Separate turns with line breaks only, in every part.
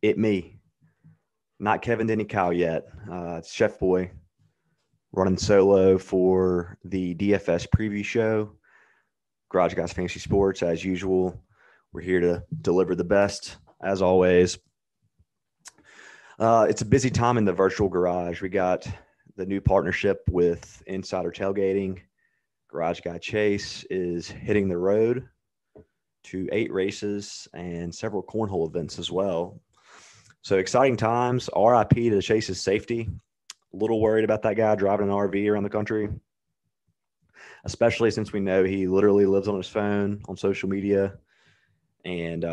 Me, not Kevin Denny Kyle yet. It's Chef Boy running solo for the DFS preview show. Garage Guys Fantasy Sports, as usual. We're here to deliver the best, as always. It's a busy time in the virtual garage. We got the new partnership with Insider Tailgating. Garage Guy Chase is hitting the road to 8 races and several cornhole events as well. So exciting times. RIP to Chase's safety. A little worried about that guy driving an RV around the country, especially since we know he literally lives on his phone, on social media, and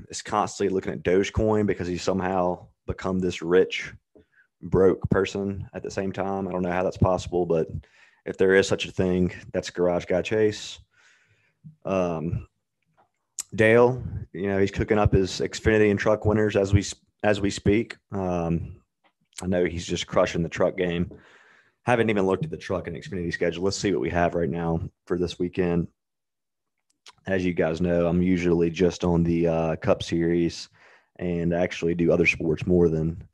is constantly looking at Dogecoin because he's somehow become this rich, broke person at the same time. I don't know how that's possible, but if there is such a thing, that's Garage Guy Chase. Dale, he's cooking up his Xfinity and truck winners as we speak. I know he's just crushing the truck game. Haven't even looked at the truck and Xfinity schedule. Let's see what we have right now for this weekend. As you guys know, I'm usually just on the Cup Series and actually do other sports more than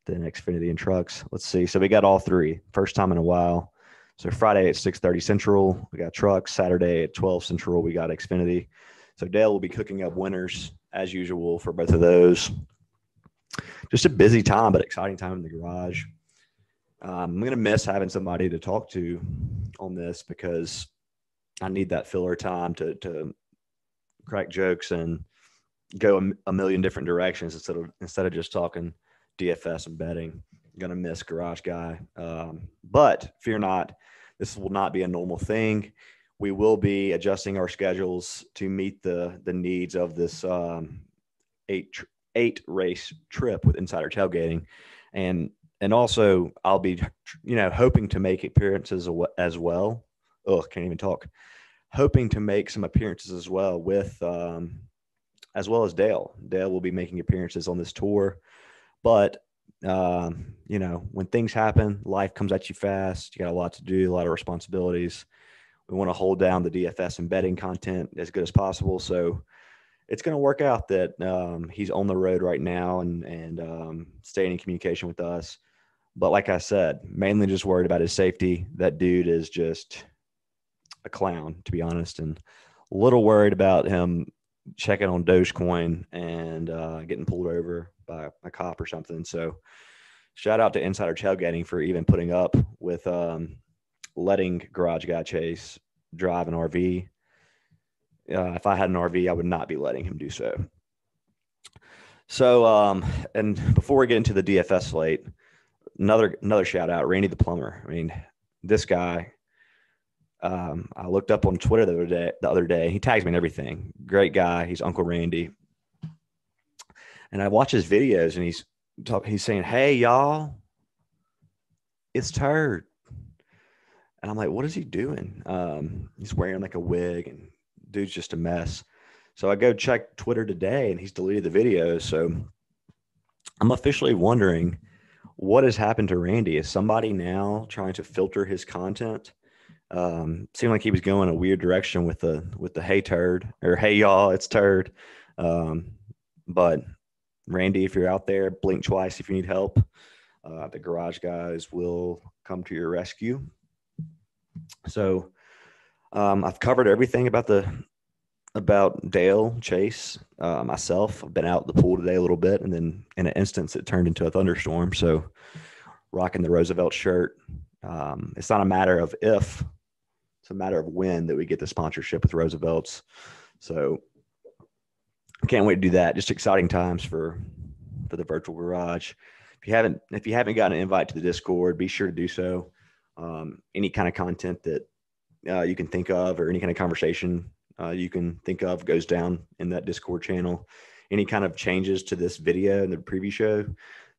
Xfinity and trucks. Let's see. So we got all three. First time in a while. So Friday at 6:30 Central, we got trucks. Saturday at 12 Central, we got Xfinity. So Dale will be cooking up winners as usual for both of those. Just a busy time, but exciting time in the garage. I'm going to miss having somebody to talk to on this because I need that filler time to crack jokes and go a million different directions instead of just talking DFS and betting. I'm going to miss Garage Guy. But fear not, this will not be a normal thing. We will be adjusting our schedules to meet the needs of this eight race trip with Insider Tailgating. And also I'll be, hoping to make appearances as well. Can't even talk. Hoping to make some appearances as well with, as well as Dale. Dale will be making appearances on this tour. But, when things happen, life comes at you fast. You got a lot to do, a lot of responsibilities. We want to hold down the DFS and betting content as good as possible. So it's going to work out that he's on the road right now and staying in communication with us. But like I said, mainly just worried about his safety. That dude is just a clown, to be honest, and a little worried about him checking on Dogecoin and getting pulled over by a cop or something. So shout out to Insider Tailgating for even putting up with letting Garage Guy Chase drive an RV. If I had an RV, I would not be letting him do so. So, and before we get into the DFS slate, another shout out, Randy the Plumber. I mean, this guy, I looked up on Twitter the other day. He tags me in everything. Great guy. He's Uncle Randy. And I watch his videos and he's saying, "Hey, y'all, it's Turd." And I'm like, what is he doing? He's wearing like a wig and dude's just a mess. So I go check Twitter today and he's deleted the videos. So I'm officially wondering what has happened to Randy. Is somebody now trying to filter his content? Seemed like he was going a weird direction with the "Hey Turd" or "Hey y'all, it's Turd." But Randy, if you're out there, blink twice if you need help. The Garage Guys will come to your rescue. So I've covered everything about Dale Chase. Myself, I've been out at the pool today a little bit, and then in an instance, it turned into a thunderstorm. So rocking the Roosevelt shirt. It's not a matter of if, it's a matter of when that we get the sponsorship with Roosevelt's. So I can't wait to do that. Just exciting times for the virtual garage. If you haven't gotten an invite to the Discord, be sure to do so. Any kind of content that you can think of, or any kind of conversation you can think of, goes down in that Discord channel. Any kind of changes to this video and the preview show,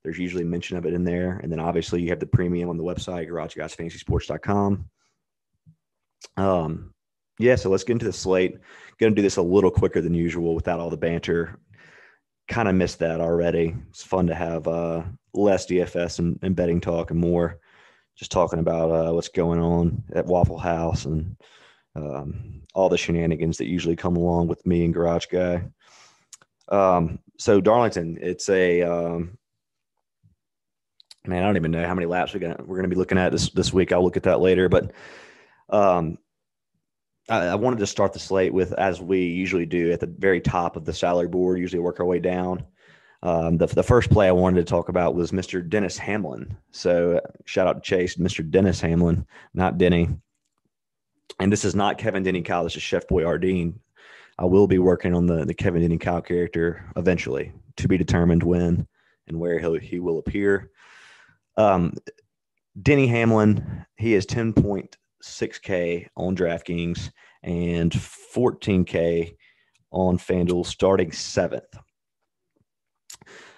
there's usually mention of it in there. And then obviously you have the premium on the website, GarageGuysFantasySports.com. So let's get into the slate. Going to do this a little quicker than usual without all the banter. Kind of missed that already. It's fun to have less DFS and betting talk and more just talking about what's going on at Waffle House and all the shenanigans that usually come along with me and Garage Guy. So Darlington, it's a man. I don't even know how many laps we're gonna be looking at this week. I'll look at that later. But um, I wanted to start the slate with, as we usually do, at the very top of the salary board. Usually work our way down. The first play I wanted to talk about was Mr. Dennis Hamlin. So shout out to Chase, Mr. Dennis Hamlin, not Denny. And this is not Kevin Denny Kyle. This is Chef BoiRDeen. I will be working on the Kevin Denny Kyle character eventually, to be determined when and where he will appear. Denny Hamlin, he is 10.6K on DraftKings and 14K on FanDuel, starting 7th.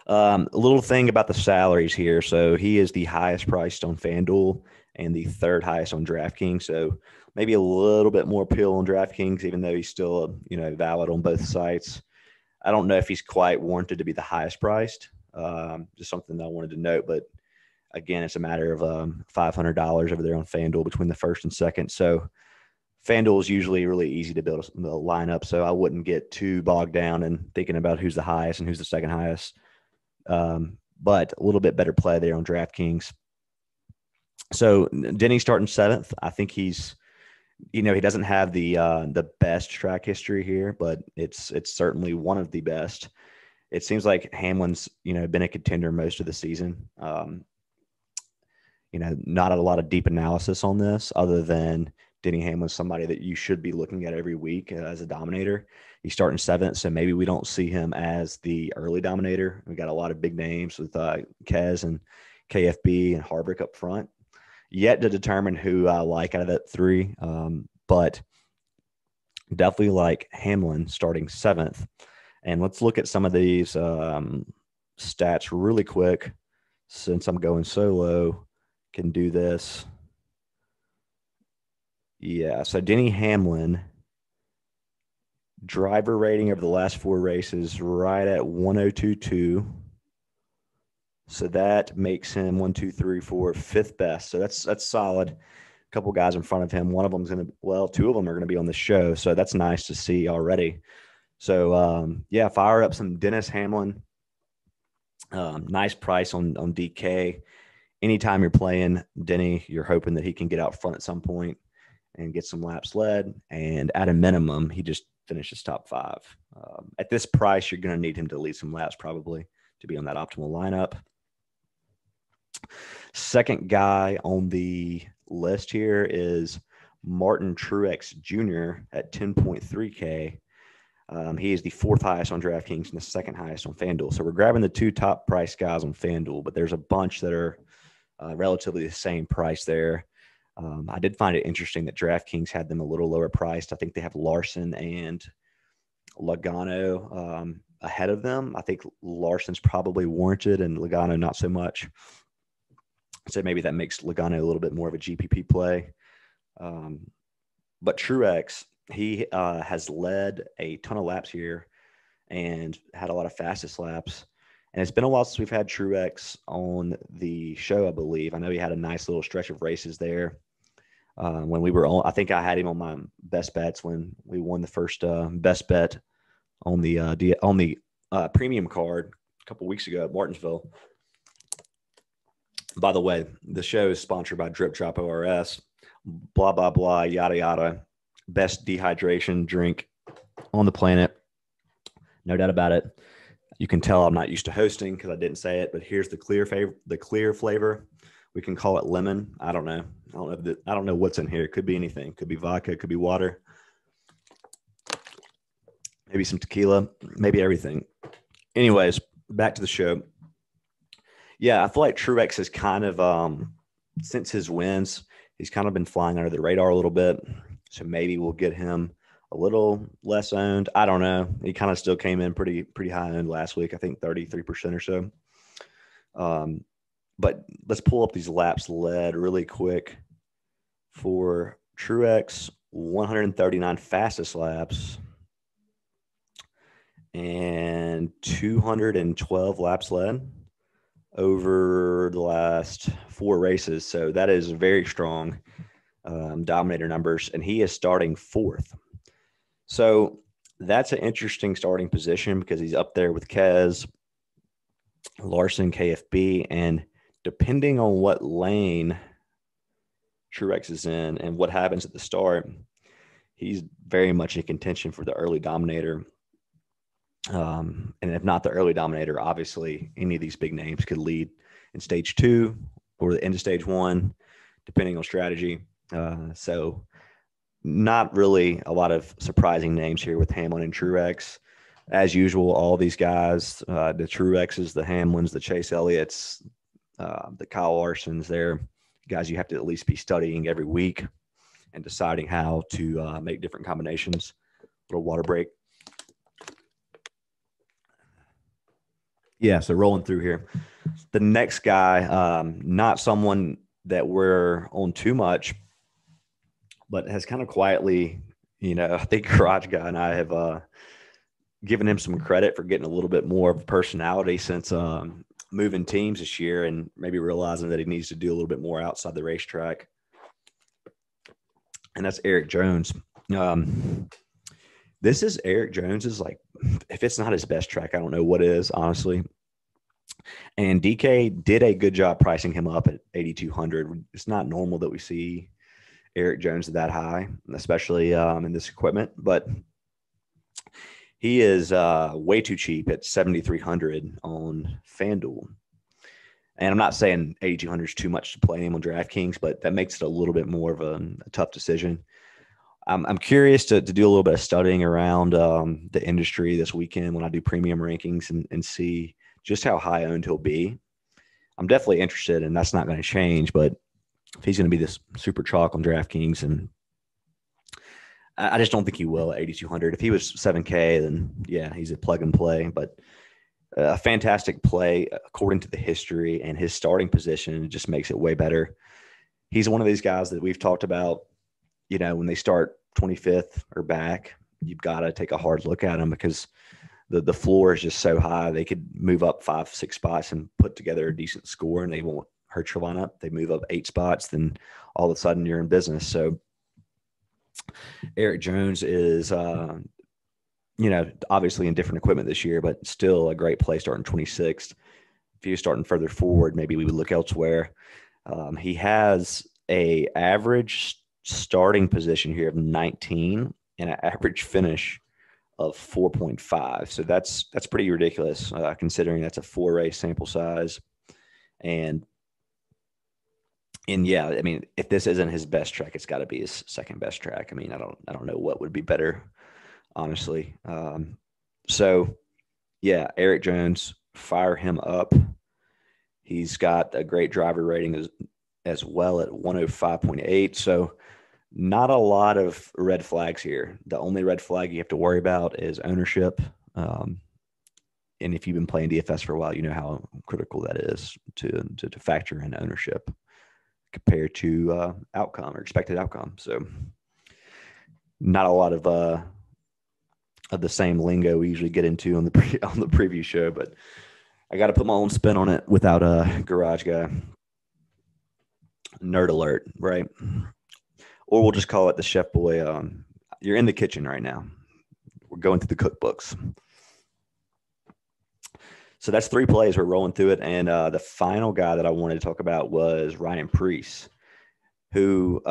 A little thing about the salaries here. So he is the highest priced on FanDuel and the third highest on DraftKings. So maybe a little bit more appeal on DraftKings, even though he's still, valid on both sites. I don't know if he's quite warranted to be the highest priced. Just something that I wanted to note. But again, it's a matter of $500 over there on FanDuel between the first and second. So FanDuel is usually really easy to build a lineup. So I wouldn't get too bogged down in thinking about who's the highest and who's the second highest. But a little bit better play there on DraftKings. So Denny starting 7th. I think he's, he doesn't have the best track history here, but it's certainly one of the best. It seems like Hamlin's, been a contender most of the season. Not a lot of deep analysis on this other than Denny Hamlin's somebody that you should be looking at every week as a dominator. He's starting 7th, so maybe we don't see him as the early dominator. We got a lot of big names with Kez and KFB and Harvick up front. Yet to determine who I like out of that 3, but definitely like Hamlin starting 7th. And let's look at some of these stats really quick. Since I'm going solo, can do this. Yeah, so Denny Hamlin, driver rating over the last 4 races, right at 102.2. So that makes him 1, 2, 3, 4, 5th best. So that's solid. A couple guys in front of him. One of them's going to, 2 of them are going to be on the show. So that's nice to see already. So, fire up some Dennis Hamlin. Nice price on DK. Anytime you're playing Denny, you're hoping that he can get out front at some point and get some laps led. And at a minimum, he just finishes top 5. At this price, you're going to need him to lead some laps probably to be on that optimal lineup. Second guy on the list here is Martin Truex Jr. at 10.3K. He is the 4th highest on DraftKings and the 2nd highest on FanDuel. So we're grabbing the 2 top price guys on FanDuel, but there's a bunch that are relatively the same price there. I did find it interesting that DraftKings had them a little lower priced. I think they have Larson and Logano ahead of them. I think Larson's probably warranted and Logano not so much. So maybe that makes Logano a little bit more of a GPP play. But Truex, he has led a ton of laps here and had a lot of fastest laps. And it's been a while since we've had Truex on the show, I believe. I know he had a nice little stretch of races there. When we were on, I think I had him on my best bets when we won the first best bet on the premium card a couple weeks ago at Martinsville. By the way, the show is sponsored by Drip Drop ORS. Blah, blah, blah, yada, yada. Best dehydration drink on the planet. No doubt about it. You can tell I'm not used to hosting because I didn't say it, but here's the clear flavor. We can call it lemon. I don't know. I don't know what's in here. It could be anything. Could be vodka. Could be water. Maybe some tequila. Maybe everything. Anyways, back to the show. Yeah, I feel like Truex has kind of, since his wins, he's kind of been flying under the radar a little bit. So maybe we'll get him a little less owned. I don't know. He kind of still came in pretty high owned last week. I think 33% or so. But let's pull up these laps led really quick for Truex. 139 fastest laps and 212 laps led over the last 4 races. So that is very strong dominator numbers, and he is starting 4th. So that's an interesting starting position because he's up there with Kez, Larson, KFB, and depending on what lane Truex is in and what happens at the start, he's very much in contention for the early dominator. And if not the early dominator, obviously any of these big names could lead in stage 2 or the end of stage 1, depending on strategy. So not really a lot of surprising names here with Hamlin and Truex. As usual, all these guys, the Truexes, the Hamlins, the Chase Elliott's, the Kyle Larsons, they're guys you have to at least be studying every week and deciding how to make different combinations. Little water break. Yeah, so rolling through here. The next guy, not someone that we're on too much, but has kind of quietly, I think Garage Guy and I have given him some credit for getting a little bit more of a personality since moving teams this year and maybe realizing that he needs to do a little bit more outside the racetrack. And that's Erik Jones. This is Erik Jones's, like, if it's not his best track, I don't know what is, honestly. And DK did a good job pricing him up at 8,200. It's not normal that we see Erik Jones that high, especially in this equipment, but he is way too cheap at 7,300 on FanDuel. And I'm not saying 8,200 is too much to play him on DraftKings, but that makes it a little bit more of a tough decision. I'm curious to do a little bit of studying around the industry this weekend when I do premium rankings and see just how high owned he'll be. I'm definitely interested, and that's not going to change, but if he's going to be this super chalk on DraftKings, and I just don't think he will at 8,200. If he was 7K, then yeah, he's a plug and play, but a fantastic play according to the history, and his starting position just makes it way better. He's one of these guys that we've talked about, when they start 25th or back, you've got to take a hard look at him because the floor is just so high. They could move up 5-6 spots and put together a decent score, and they won't hurt your lineup. They move up 8 spots, then all of a sudden you're in business. So Erik Jones is, obviously in different equipment this year, but still a great play starting 26th. If you're starting further forward, maybe we would look elsewhere. He has a average starting position here of 19 and an average finish of 4.5. So that's pretty ridiculous considering that's a 4-race sample size. And yeah, I mean, if this isn't his best track, it's got to be his second best track. I mean, I don't know what would be better, honestly. So yeah, Erik Jones, fire him up. He's got a great driver rating as well at 105.8. So not a lot of red flags here. The only red flag you have to worry about is ownership. And if you've been playing DFS for a while, you know how critical that is to factor in ownership compared to outcome or expected outcome. So not a lot of the same lingo we usually get into on the preview show, but I got to put my own spin on it without a Garage Guy. Nerd alert, right? Or we'll just call it the Chef Boy. You're in the kitchen right now. We're going through the cookbooks. So that's 3 plays. We're rolling through it. And the final guy that I wanted to talk about was Ryan Preece, who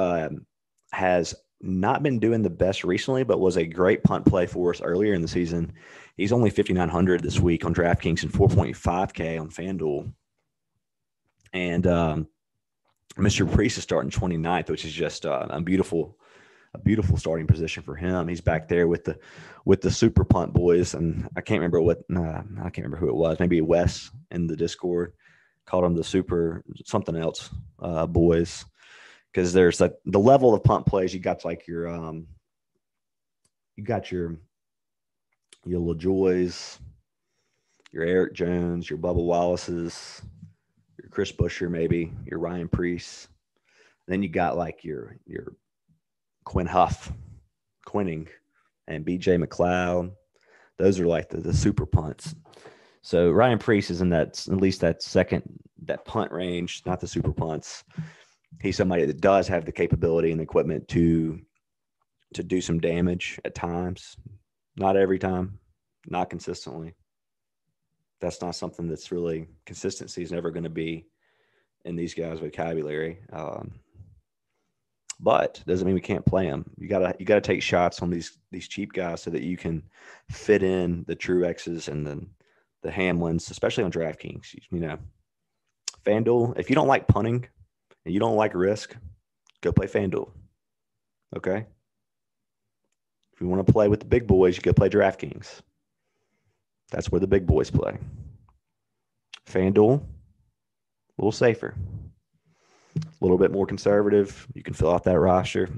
has not been doing the best recently, but was a great punt play for us earlier in the season. He's only 5,900 this week on DraftKings and 4.5K on FanDuel. And Mr. Preece is starting 29th, which is just a beautiful starting position for him. He's back there with the super punt boys, and I can't remember who it was. Maybe Wes in the Discord called them the super something else boys, because there's the level of punt plays. You got like your LaJoys, your Erik Jones, your Bubba Wallaces, your Chris Buescher, maybe your Ryan Preece. Then you got like your Quinn Quinning, and BJ McLeod. Those are like the super punts. So Ryan Preece is in that, at least that punt range, not the super punts. He's somebody that does have the capability and the equipment to do some damage at times. Not every time, not consistently. That's not something that's really consistency is never going to be in these guys' vocabulary. But doesn't mean we can't play them. You gotta take shots on these cheap guys so that you can fit in the Truexes and then the Hamlins, especially on DraftKings. You know, FanDuel. If you don't like punting and you don't like risk, go play FanDuel. Okay. If you want to play with the big boys, you go play DraftKings. That's where the big boys play. FanDuel, a little safer. A little bit more conservative. You can fill out that roster.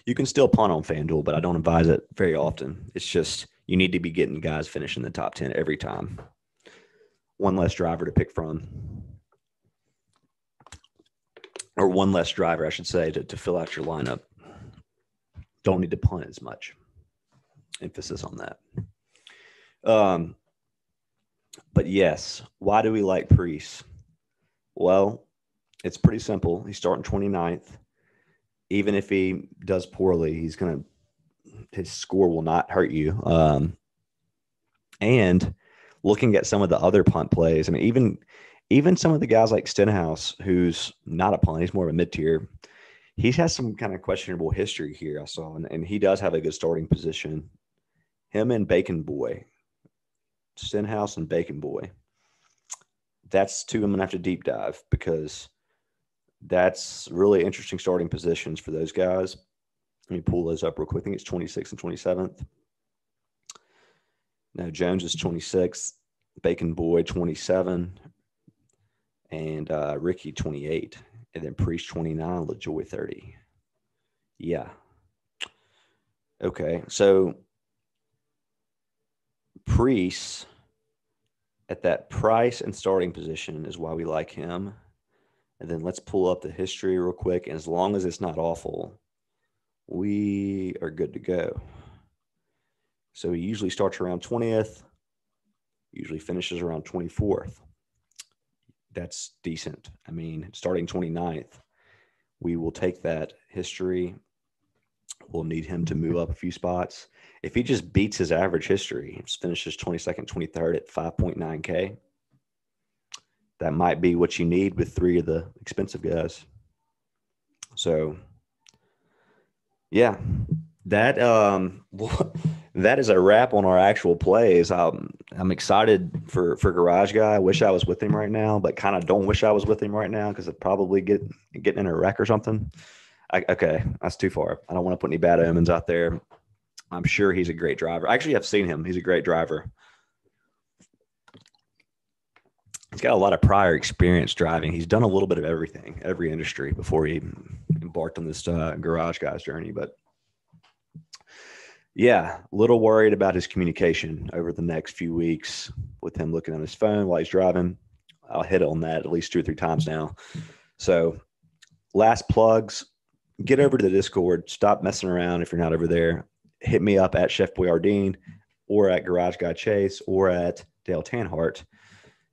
You can still punt on FanDuel, but I don't advise it very often. It's just you need to be getting guys finishing the top 10 every time. One less driver to pick from. Or one less driver, I should say, to fill out your lineup. Don't need to punt as much. Emphasis on that. But yes, why do we like Preece? Well, it's pretty simple. He's starting 29th. Even if he does poorly, his score will not hurt you. And looking at some of the other punt plays, I mean, even some of the guys like Stenhouse, who's not a punt, he's more of a mid-tier. He has some kind of questionable history here, I saw, and he does have a good starting position. Him and Bacon Boy, Stenhouse and Bacon Boy. That's two I'm going to have to deep dive because that's really interesting starting positions for those guys. Let me pull those up real quick. I think it's 26th and 27th. No, Jones is 26th, Bacon Boy 27, and Ricky 28, and then Preece 29, LaJoy 30. Yeah. Okay, so Preece at that price and starting position is why we like him. And then let's pull up the history real quick. And as long as it's not awful, we are good to go. So he usually starts around 20th, usually finishes around 24th. That's decent. I mean, starting 29th, we will take that history. We'll need him to move up a few spots. If he just beats his average history, finishes 22nd, 23rd at 5.9K, that might be what you need with three of the expensive guys. So, yeah, that is a wrap on our actual plays. I'm excited for Garage Guy. I wish I was with him right now, but kind of don't wish I was with him right now because I'd probably getting in a wreck or something. Okay, that's too far. I don't want to put any bad omens out there. I'm sure he's a great driver. Actually, I've seen him. He's a great driver. He's got a lot of prior experience driving. He's done a little bit of everything, every industry before he embarked on this Garage Guys journey. But yeah, a little worried about his communication over the next few weeks with him looking on his phone while he's driving. I'll hit on that at least 2 or 3 times now. So last plugs, get over to the Discord. Stop messing around if you're not over there. Hit me up at Chef BoiRDeen or at Garage Guy Chase or at Dale Tanhart,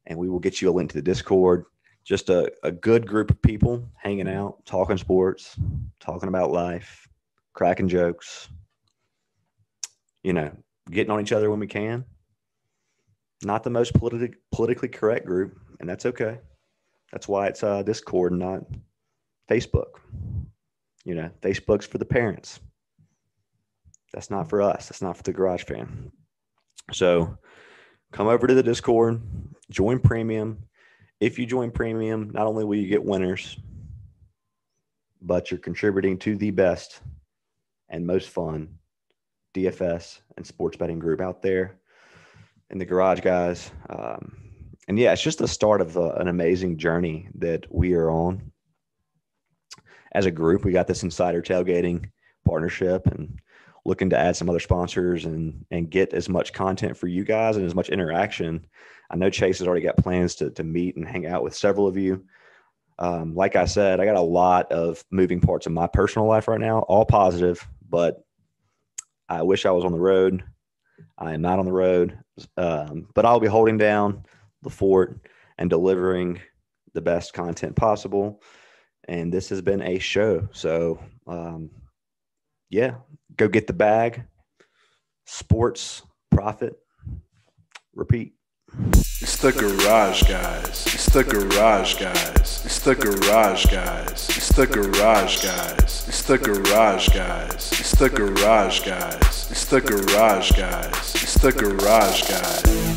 and we will get you a link to the Discord. Just a good group of people hanging out, talking sports, talking about life, cracking jokes, getting on each other when we can. Not the most politically correct group, and that's okay. That's why it's Discord and not Facebook. Facebook's for the parents. That's not for us. That's not for the garage fan. So come over to the Discord, join Premium. If you join Premium, not only will you get winners, but you're contributing to the best and most fun DFS and sports betting group out there in the Garage Guys. And yeah, it's just the start of an amazing journey that we are on. As a group, we got this insider tailgating partnership and looking to add some other sponsors and get as much content for you guys and as much interaction. I know Chase has already got plans to meet and hang out with several of you. Like I said, I got a lot of moving parts in my personal life right now, all positive, but I wish I was on the road. I am not on the road, but I'll be holding down the fort and delivering the best content possible. And this has been a show. So, yeah, go get the bag. Sports Profit. Repeat.
It's the garage guys. It's the garage guys. It's the garage guys. It's the garage guys. It's the garage guys. It's the garage guys. It's the garage guys. It's the garage guys.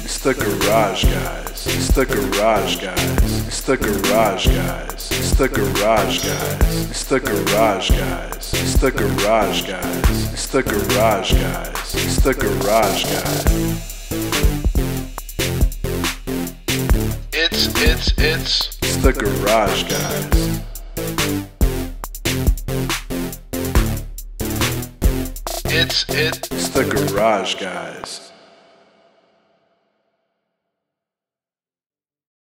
It's the garage guys. It's the garage guys. It's the garage guys. It's the garage guys. It's the garage guys. It's the garage guys. It's the garage guys. It's the garage guys. It's the garage guys. It's the garage guys.